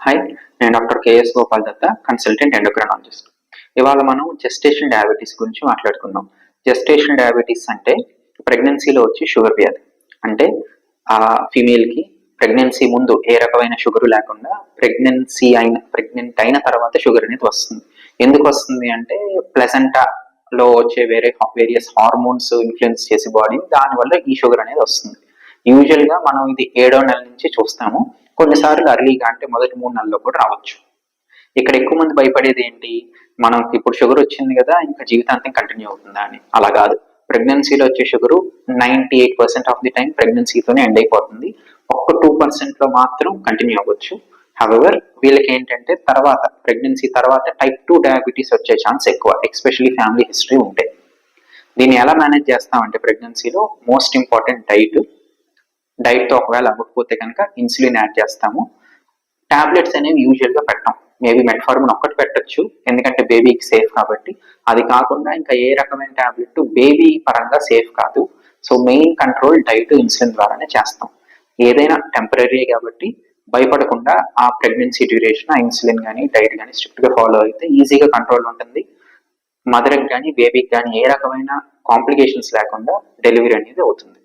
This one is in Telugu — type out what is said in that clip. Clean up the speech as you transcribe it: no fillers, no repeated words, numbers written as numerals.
హాయ్, నేను డాక్టర్ కేఎస్ గోపాల్ దత్త, కన్సల్టెంట్ ఎండోక్రైనాలజిస్ట్. ఇవాళ మనం జెస్టేషన్ డయాబెటీస్ గురించి మాట్లాడుకుందాం. జెస్టేషన్ డయాబెటీస్ అంటే ప్రెగ్నెన్సీలో వచ్చే షుగర్ వ్యాధి. అంటే ఆ ఫీమేల్కి ప్రెగ్నెన్సీ ముందు ఏ రకమైన షుగర్ లేకుండా ప్రెగ్నెంట్ అయిన తర్వాత షుగర్ అనేది వస్తుంది. ఎందుకు వస్తుంది అంటే ప్లసెంటాలో వచ్చే వేరియస్ హార్మోన్స్ ఇన్ఫ్లుయెన్స్ చేసే బాడీ, దానివల్ల ఈ షుగర్ అనేది వస్తుంది. యూజువల్గా మనం ఇది 7వ నెల నుంచి చూస్తాము. కొన్నిసార్లు అర్లీగా అంటే మొదటి 3 నెలల్లో కూడా రావచ్చు. ఇక్కడ ఎక్కువ మంది భయపడేది ఏంటి, మనకి ఇప్పుడు షుగర్ వచ్చింది కదా ఇంకా జీవితాంతం కంటిన్యూ అవుతుందా అని. అలా కాదు. ప్రెగ్నెన్సీలో వచ్చే షుగరు 98% ఆఫ్ ది టైం ప్రెగ్నెన్సీతోనే ఎండ్ అయిపోతుంది. ఒక్క 2% లో మాత్రం కంటిన్యూ అవ్వచ్చు. హవెవర్ వీళ్ళకి ఏంటంటే తర్వాత ప్రెగ్నెన్సీ తర్వాత టైప్ 2 డయాబెటీస్ వచ్చే ఛాన్స్ ఎక్కువ, ఎస్పెషల్లీ ఫ్యామిలీ హిస్టరీ ఉంటే. దీన్ని ఎలా మేనేజ్ చేస్తామంటే ప్రెగ్నెన్సీలో మోస్ట్ ఇంపార్టెంట్ డైట్తో ఒకవేళ అవ్వకపోతే కనుక ఇన్సులిన్ యాడ్ చేస్తాము. టాబ్లెట్స్ అనేవి యూజువల్గా పెట్టాం. మేబీ మెట్ఫార్మిన్ ఒక్కటి పెట్టచ్చు, ఎందుకంటే బేబీకి సేఫ్ కాబట్టి. అది కాకుండా ఇంకా ఏ రకమైన టాబ్లెట్ బేబీ పరంగా సేఫ్ కాదు. So main control diet, insulin ద్వారానే చేస్తాం. ఏదైనా టెంపరీ కాబట్టి భయపడకుండా ఆ ప్రెగ్నెన్సీ డ్యూరేషన్ ఆ ఇన్సులిన్ కానీ డైట్ కానీ స్ట్రిక్ట్గా ఫాలో అయితే ఈజీగా కంట్రోల్ ఉంటుంది. మదర్కి కానీ బేబీకి కానీ ఏ రకమైన కాంప్లికేషన్స్ లేకుండా డెలివరీ అనేది అవుతుంది.